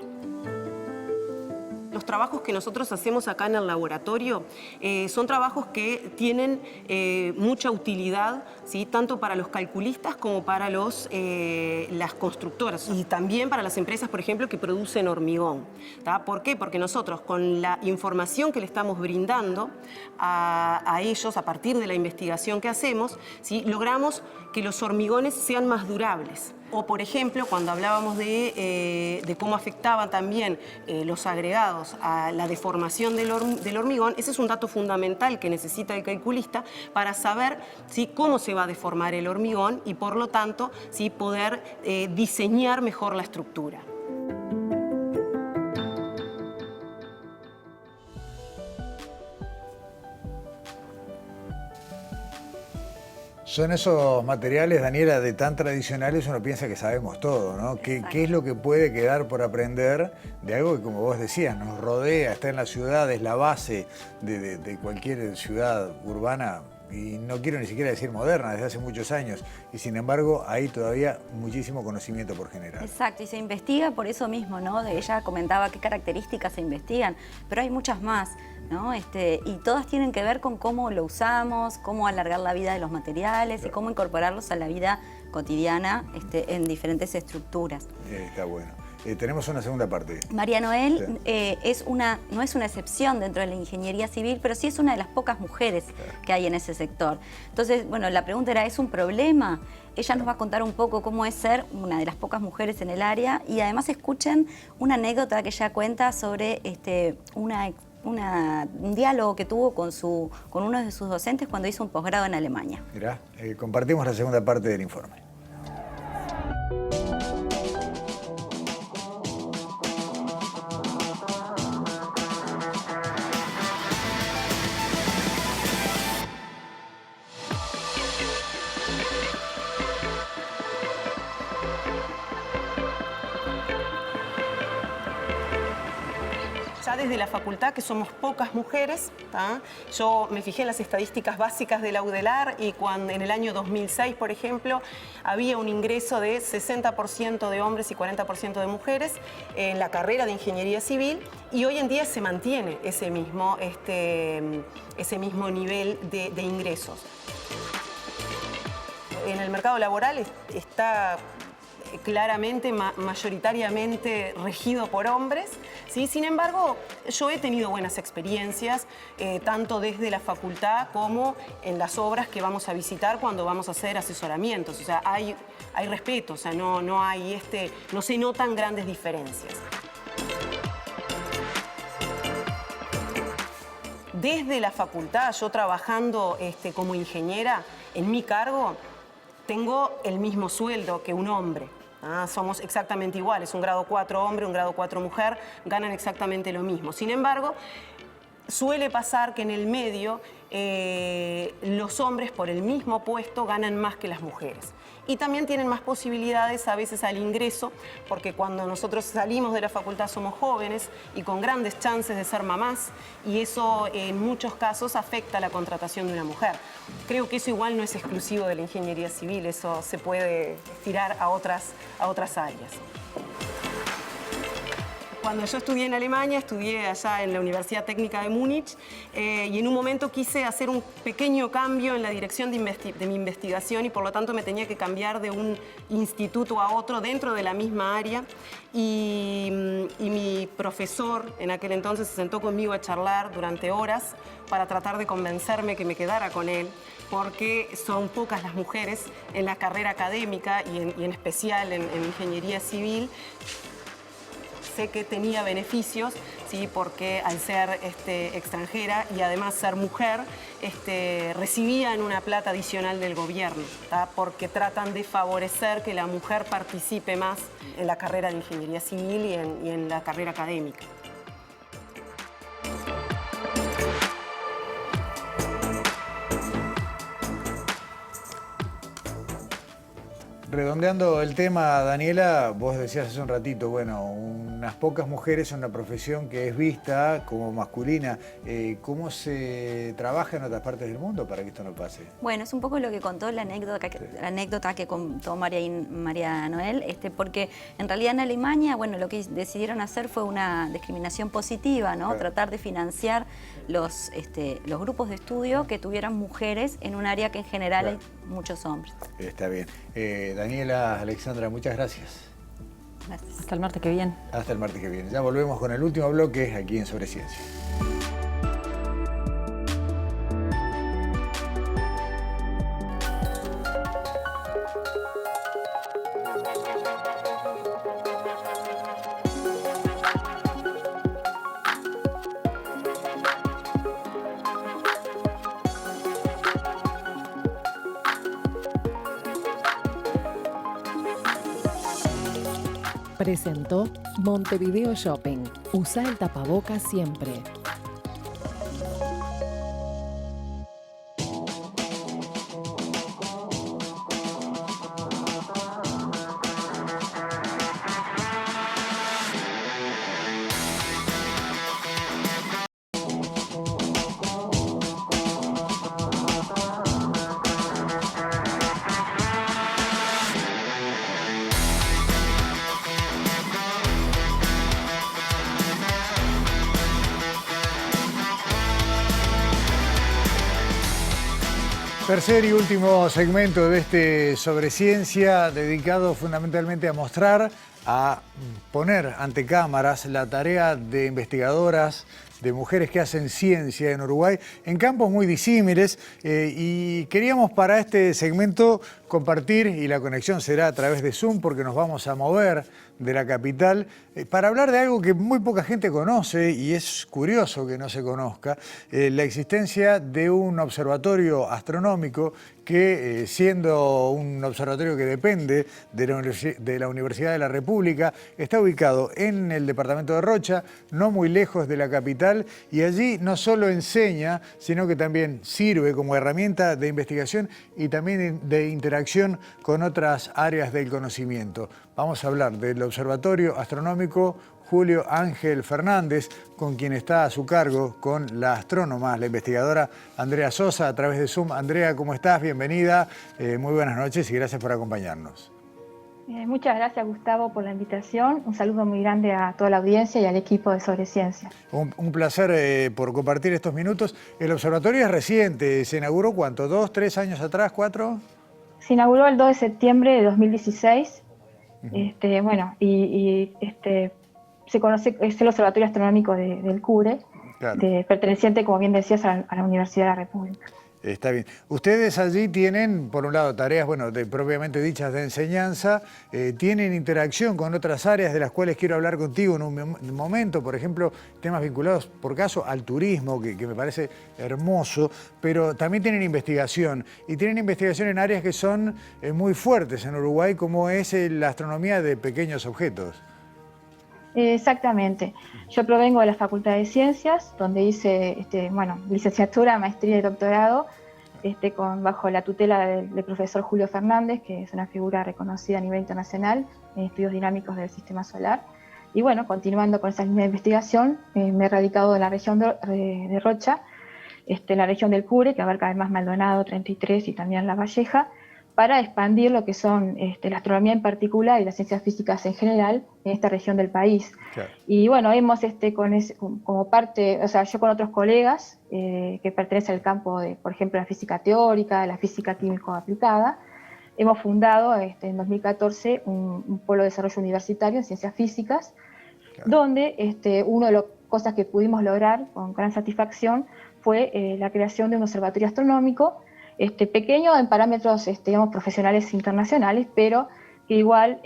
Los trabajos que nosotros hacemos acá en el laboratorio son trabajos que tienen mucha utilidad, ¿sí? Tanto para los calculistas como para las constructoras y también para las empresas, por ejemplo, que producen hormigón. ¿Tá? ¿Por qué? Porque nosotros, con la información que le estamos brindando a ellos a partir de la investigación que hacemos, ¿sí? Logramos que los hormigones sean más durables. O, por ejemplo, cuando hablábamos de cómo afectaban también los agregados a la deformación del hormigón, ese es un dato fundamental que necesita el calculista para saber, ¿sí? Cómo se va a deformar el hormigón y, por lo tanto, ¿sí? Poder diseñar mejor la estructura. Son esos materiales, Daniela, de tan tradicionales, uno piensa que sabemos todo, ¿no? ¿Qué es lo que puede quedar por aprender de algo que, como vos decías, nos rodea, está en la ciudad, es la base de cualquier ciudad urbana, y no quiero ni siquiera decir moderna, desde hace muchos años, y sin embargo hay todavía muchísimo conocimiento por generar. Exacto, y se investiga por eso mismo, ¿no? Ella comentaba qué características se investigan, pero hay muchas más, ¿no? Y todas tienen que ver con cómo lo usamos, cómo alargar la vida de los materiales y cómo incorporarlos a la vida cotidiana en diferentes estructuras. Está bueno. Tenemos una segunda parte. María Noel Sí. no es una excepción dentro de la ingeniería civil, pero sí es una de las pocas mujeres que hay en ese sector. Entonces, bueno, la pregunta era, ¿es un problema? Ella nos va a contar un poco cómo es ser una de las pocas mujeres en el área, y además escuchen una anécdota que ella cuenta sobre un diálogo que tuvo con uno de sus docentes cuando hizo un posgrado en Alemania. Mirá, compartimos la segunda parte del informe. Ya desde la facultad, que somos pocas mujeres, ¿tá? Yo me fijé en las estadísticas básicas de la UDELAR y cuando en el año 2006, por ejemplo, había un ingreso de 60% de hombres y 40% de mujeres en la carrera de ingeniería civil, y hoy en día se mantiene ese mismo nivel de ingresos. En el mercado laboral está claramente, mayoritariamente regido por hombres, ¿sí? Sin embargo, yo he tenido buenas experiencias, tanto desde la facultad como en las obras que vamos a visitar cuando vamos a hacer asesoramientos. O sea, hay respeto, o sea, no se notan grandes diferencias. Desde la facultad, yo trabajando como ingeniera, en mi cargo, tengo el mismo sueldo que un hombre. Somos exactamente iguales, un grado 4 hombre, un grado 4 mujer, ganan exactamente lo mismo. Sin embargo, suele pasar que en el medio los hombres por el mismo puesto ganan más que las mujeres. Y también tienen más posibilidades a veces al ingreso, porque cuando nosotros salimos de la facultad somos jóvenes y con grandes chances de ser mamás, y eso en muchos casos afecta la contratación de una mujer. Creo que eso igual no es exclusivo de la ingeniería civil, eso se puede estirar a otras áreas. Cuando yo estudié en Alemania, estudié allá en la Universidad Técnica de Múnich, y en un momento quise hacer un pequeño cambio en la dirección de mi investigación, y por lo tanto me tenía que cambiar de un instituto a otro dentro de la misma área, y mi profesor en aquel entonces se sentó conmigo a charlar durante horas para tratar de convencerme que me quedara con él, porque son pocas las mujeres en la carrera académica y en especial en ingeniería civil. Sé que tenía beneficios, ¿sí? Porque al ser extranjera y además ser mujer, recibían una plata adicional del gobierno, ¿tá? Porque tratan de favorecer que la mujer participe más en la carrera de ingeniería civil y en la carrera académica. Redondeando el tema, Daniela, vos decías hace un ratito, bueno, unas pocas mujeres en una profesión que es vista como masculina. ¿Cómo se trabaja en otras partes del mundo para que esto no pase? Bueno, es un poco lo que contó la anécdota que contó María Noel, porque en realidad en Alemania, bueno, lo que decidieron hacer fue una discriminación positiva, ¿no? Claro. Tratar de financiar los grupos de estudio que tuvieran mujeres en un área que en general Claro. hay muchos hombres. Está bien. Daniela, Alexandra, muchas gracias. Gracias. Hasta el martes que viene. Hasta el martes que viene. Ya volvemos con el último bloque aquí en Sobre Ciencia. Presentó Montevideo Shopping. Usa el tapabocas siempre. Tercer y último segmento de este Sobre Ciencia, dedicado fundamentalmente a mostrar, a poner ante cámaras la tarea de investigadoras, de mujeres que hacen ciencia en Uruguay, en campos muy disímiles, y queríamos para este segmento compartir, y la conexión será a través de Zoom, porque nos vamos a mover de la capital, para hablar de algo que muy poca gente conoce, y es curioso que no se conozca, la existencia de un observatorio astronómico que, siendo un observatorio que depende de la Universidad de la República, está ubicado en el departamento de Rocha, no muy lejos de la capital, y allí no solo enseña, sino que también sirve como herramienta de investigación y también de interacción con otras áreas del conocimiento. Vamos a hablar del Observatorio Astronómico Julio Ángel Fernández, con quien está a su cargo con la astrónoma, la investigadora Andrea Sosa, a través de Zoom. Andrea, ¿cómo estás? Bienvenida. Muy buenas noches y gracias por acompañarnos. Muchas gracias, Gustavo, por la invitación. Un saludo muy grande a toda la audiencia y al equipo de Sobre Ciencia. Un placer por compartir estos minutos. El observatorio es reciente. ¿Se inauguró cuánto? ¿2, 3 años atrás? ¿4? Se inauguró el 2 de septiembre de 2016. Uh-huh. Se conoce, es el Observatorio Astronómico del CURE, claro, perteneciente, como bien decías, a la Universidad de la República. Está bien. Ustedes allí tienen, por un lado, tareas, propiamente dichas de enseñanza, tienen interacción con otras áreas de las cuales quiero hablar contigo en un momento, por ejemplo, temas vinculados, por caso, al turismo, que me parece hermoso, pero también tienen investigación, y tienen investigación en áreas que son muy fuertes en Uruguay, como es la astronomía de pequeños objetos. Exactamente. Yo provengo de la Facultad de Ciencias, donde hice licenciatura, maestría y doctorado, bajo la tutela del profesor Julio Fernández, que es una figura reconocida a nivel internacional en estudios dinámicos del sistema solar. Y bueno, continuando con esa línea de investigación, me he radicado en la región de Rocha, en la región del CURE, que abarca además Maldonado, 33 y también La Valleja, para expandir lo que son la astronomía en particular y las ciencias físicas en general en esta región del país. Claro. Y bueno, hemos como parte, o sea, yo con otros colegas que pertenecen al campo de, por ejemplo, la física teórica, la física químico aplicada, hemos fundado en 2014 un polo de desarrollo universitario en ciencias físicas, claro, donde una de las cosas que pudimos lograr con gran satisfacción fue la creación de un observatorio astronómico pequeño en parámetros profesionales internacionales, pero que igual,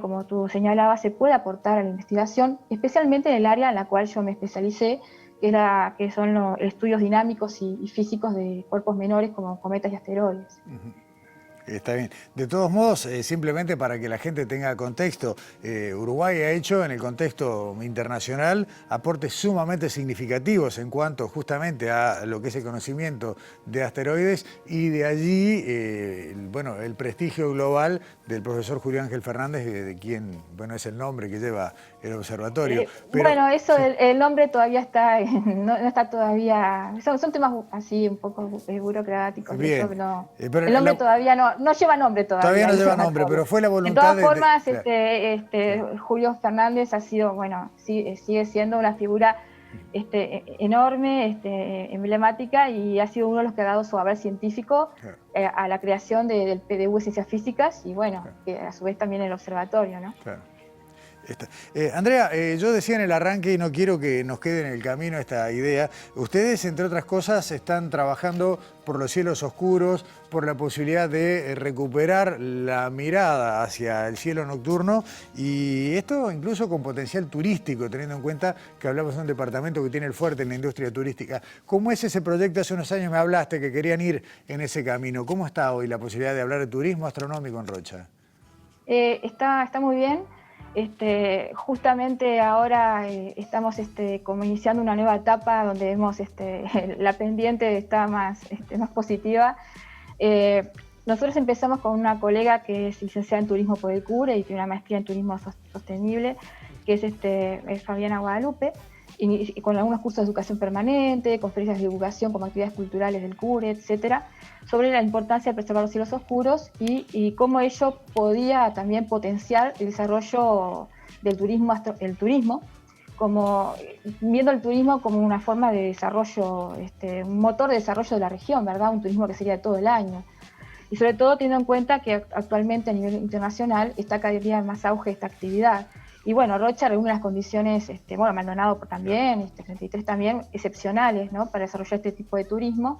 como tú señalabas, se puede aportar a la investigación, especialmente en el área en la cual yo me especialicé, que son los estudios dinámicos y físicos de cuerpos menores como cometas y asteroides. Uh-huh. Está bien. De todos modos, simplemente para que la gente tenga contexto, Uruguay ha hecho en el contexto internacional aportes sumamente significativos en cuanto justamente a lo que es el conocimiento de asteroides, y de allí, el prestigio global del profesor Julio Ángel Fernández, de quien, es el nombre que lleva el observatorio. Sí. El nombre todavía está, no está todavía, son temas así un poco burocráticos. Bien. El nombre todavía no lleva nombre todavía. Todavía no lleva nombre, pero fue la voluntad de todas formas, Julio Fernández ha sido, sigue siendo una figura enorme, emblemática, y ha sido uno de los que ha dado su haber científico a la creación del PDU de Ciencias Físicas, y que a su vez también el observatorio, ¿no? Claro. Andrea, yo decía en el arranque, y no quiero que nos quede en el camino esta idea, ustedes, entre otras cosas, están trabajando por los cielos oscuros, por la posibilidad de recuperar la mirada hacia el cielo nocturno, y esto incluso con potencial turístico, teniendo en cuenta que hablamos de un departamento que tiene el fuerte en la industria turística. ¿Cómo es ese proyecto? Hace unos años me hablaste que querían ir en ese camino. ¿Cómo está hoy la posibilidad de hablar de turismo astronómico en Rocha? Está muy bien. Justamente ahora estamos como iniciando una nueva etapa donde vemos la pendiente está más positiva. Nosotros empezamos con una colega que es licenciada en turismo por el CURE y tiene una maestría en turismo sostenible, que es Fabiana Guadalupe, y con algunos cursos de educación permanente, conferencias de divulgación como actividades culturales del CURE, etcétera, sobre la importancia de preservar los cielos oscuros y cómo ello podía también potenciar el desarrollo del turismo, como viendo el turismo como una forma de desarrollo, un motor de desarrollo de la región, ¿verdad? Un turismo que sería de todo el año. Y sobre todo teniendo en cuenta que actualmente a nivel internacional está cada día más auge esta actividad. Y bueno, Rocha reúne las condiciones, bueno, Maldonado también, 33 también, excepcionales, ¿no? Para desarrollar este tipo de turismo.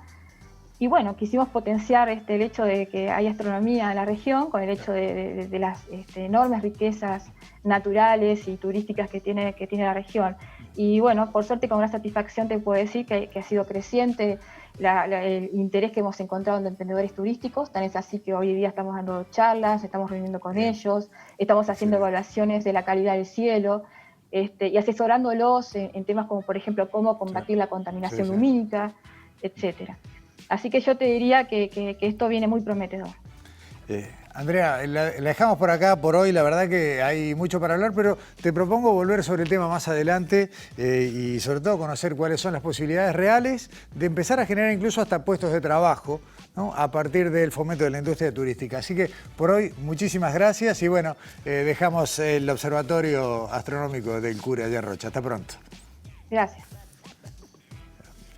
Y bueno, quisimos potenciar el hecho de que hay astronomía en la región con el hecho de las enormes riquezas naturales y turísticas que tiene la región. Y bueno, por suerte con gran satisfacción te puedo decir que ha sido creciente el interés que hemos encontrado en emprendedores turísticos, tan es así que hoy día estamos dando charlas, estamos reuniendo con ellos, estamos haciendo evaluaciones de la calidad del cielo y asesorándolos en temas como, por ejemplo, cómo combatir la contaminación lumínica, etcétera. Así que yo te diría que esto viene muy prometedor. Andrea, la dejamos por acá por hoy, la verdad que hay mucho para hablar, pero te propongo volver sobre el tema más adelante y sobre todo conocer cuáles son las posibilidades reales de empezar a generar incluso hasta puestos de trabajo, ¿no? A partir del fomento de la industria turística. Así que por hoy muchísimas gracias y bueno, dejamos el Observatorio Astronómico del CURE allá en Rocha. Hasta pronto. Gracias.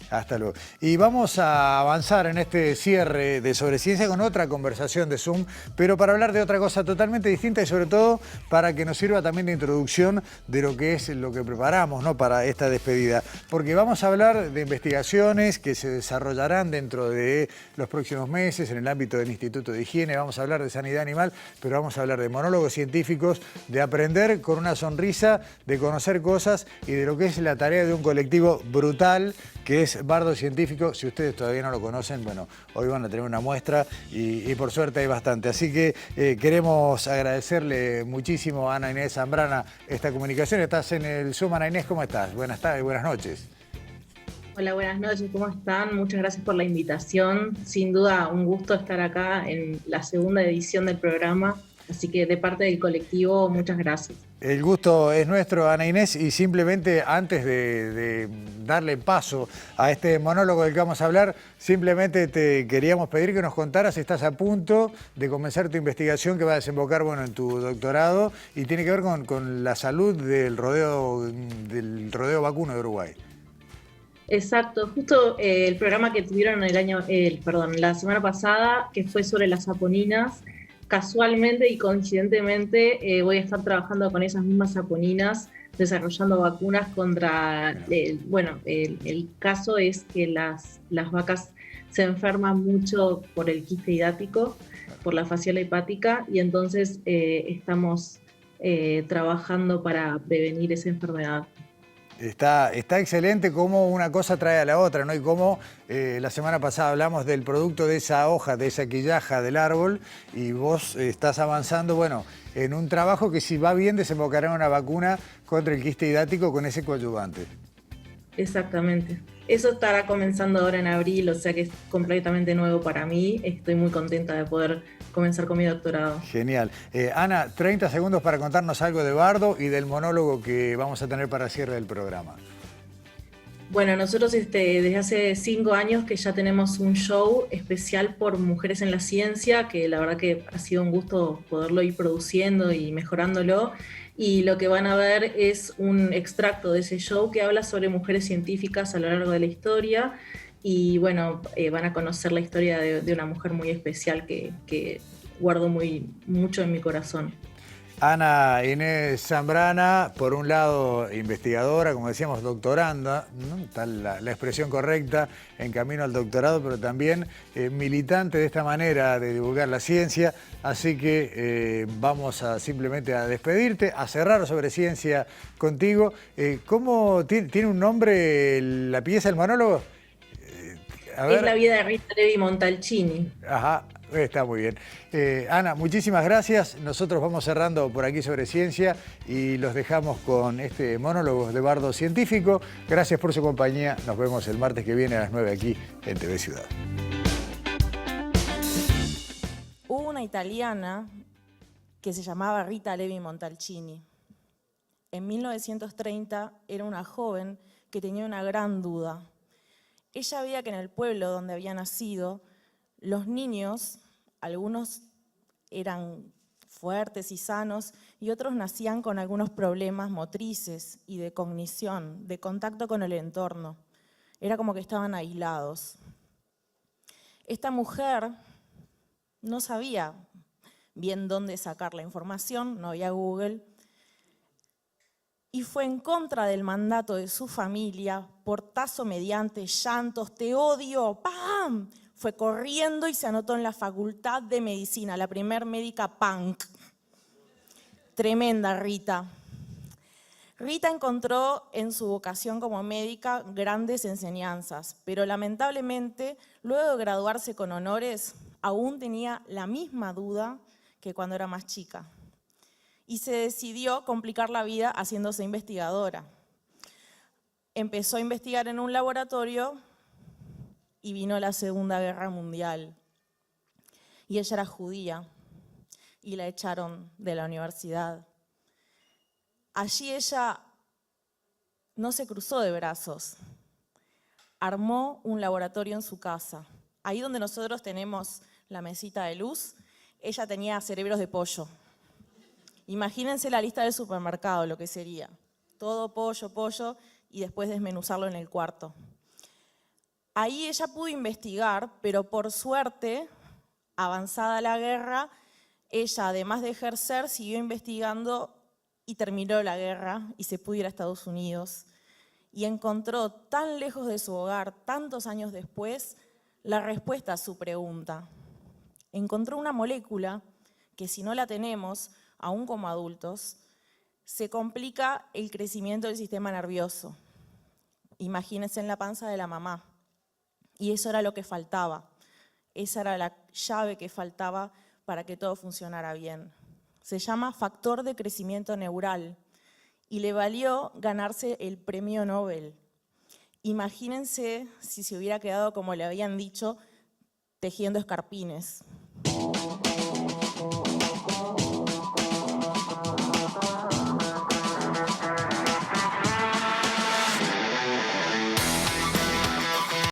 Hasta luego. Y vamos a avanzar en este cierre de Sobre Ciencia con otra conversación de Zoom, pero para hablar de otra cosa totalmente distinta y sobre todo para que nos sirva también de introducción de lo que es lo que preparamos, ¿no? Para esta despedida. Porque vamos a hablar de investigaciones que se desarrollarán dentro de los próximos meses en el ámbito del Instituto de Higiene, vamos a hablar de sanidad animal, pero vamos a hablar de monólogos científicos, de aprender con una sonrisa, de conocer cosas y de lo que es la tarea de un colectivo brutal que es Bardo Científico. Si ustedes todavía no lo conocen, bueno, hoy van a tener una muestra y por suerte hay bastante. Así que queremos agradecerle muchísimo a Ana Inés Zambrana esta comunicación. Estás en el Zoom, Ana Inés, ¿cómo estás? Buenas tardes, buenas noches. Hola, buenas noches, ¿cómo están? Muchas gracias por la invitación. Sin duda, un gusto estar acá en la segunda edición del programa. Así que de parte del colectivo, muchas gracias. El gusto es nuestro, Ana Inés, y simplemente antes de darle paso a este monólogo del que vamos a hablar, simplemente te queríamos pedir que nos contaras si estás a punto de comenzar tu investigación que va a desembocar, bueno, en tu doctorado y tiene que ver con la salud del rodeo vacuno de Uruguay. Exacto, justo el programa que tuvieron la semana pasada, que fue sobre las saponinas, casualmente y coincidentemente voy a estar trabajando con esas mismas saponinas, desarrollando vacunas contra, el caso es que las vacas se enferman mucho por el quiste hidático, por la fasciola hepática, y entonces estamos trabajando para prevenir esa enfermedad. Está excelente cómo una cosa trae a la otra, ¿no? Y cómo la semana pasada hablamos del producto de esa hoja, de esa quillaja del árbol, y vos estás avanzando, bueno, en un trabajo que si va bien desembocará en una vacuna contra el quiste hidático con ese coadyuvante. Exactamente. Eso estará comenzando ahora en abril, o sea que es completamente nuevo para mí. Estoy muy contenta de poder comenzar con mi doctorado. Genial. Ana, 30 segundos para contarnos algo de Bardo y del monólogo que vamos a tener para el cierre del programa. Bueno, nosotros desde hace 5 años que ya tenemos un show especial por mujeres en la ciencia, que la verdad que ha sido un gusto poderlo ir produciendo y mejorándolo. Y lo que van a ver es un extracto de ese show que habla sobre mujeres científicas a lo largo de la historia. Y bueno, van a conocer la historia de una mujer muy especial que guardo mucho en mi corazón. Ana Inés Zambrana, por un lado investigadora, como decíamos, doctoranda, ¿no? Está la expresión correcta, en camino al doctorado, pero también militante de esta manera de divulgar la ciencia. Así que vamos simplemente a despedirte, a cerrar Sobre Ciencia contigo. ¿Cómo tiene un nombre la pieza, el monólogo? Es la vida de Rita Levi Montalcini. Ajá. Está muy bien. Ana, muchísimas gracias. Nosotros vamos cerrando por aquí Sobre Ciencia y los dejamos con este monólogo de Bardo Científico. Gracias por su compañía. Nos vemos el martes que viene a las 9 aquí en TV Ciudad. Hubo una italiana que se llamaba Rita Levi Montalcini. En 1930 era una joven que tenía una gran duda. Ella veía que en el pueblo donde había nacido, los niños, algunos eran fuertes y sanos, y otros nacían con algunos problemas motrices y de cognición, de contacto con el entorno. Era como que estaban aislados. Esta mujer no sabía bien dónde sacar la información, no había Google, y fue en contra del mandato de su familia, portazo mediante, llantos, te odio, ¡pam! Fue corriendo y se anotó en la Facultad de Medicina, la primer médica punk. Tremenda Rita. Rita encontró en su vocación como médica grandes enseñanzas, pero lamentablemente, luego de graduarse con honores, aún tenía la misma duda que cuando era más chica. Y se decidió complicar la vida haciéndose investigadora. Empezó a investigar en un laboratorio y vino la Segunda Guerra Mundial. Y ella era judía y la echaron de la universidad. Allí ella no se cruzó de brazos, armó un laboratorio en su casa. Ahí donde nosotros tenemos la mesita de luz, ella tenía cerebros de pollo. Imagínense la lista del supermercado, lo que sería. Todo pollo, pollo, y después desmenuzarlo en el cuarto. Ahí ella pudo investigar, pero por suerte, avanzada la guerra, ella, además de ejercer, siguió investigando y terminó la guerra y se pudo ir a Estados Unidos. Y encontró tan lejos de su hogar, tantos años después, la respuesta a su pregunta. Encontró una molécula que si no la tenemos, aún como adultos, se complica el crecimiento del sistema nervioso. Imagínense en la panza de la mamá. Y eso era lo que faltaba. Esa era la llave que faltaba para que todo funcionara bien. Se llama factor de crecimiento neural y le valió ganarse el premio Nobel. Imagínense si se hubiera quedado, como le habían dicho, tejiendo escarpines.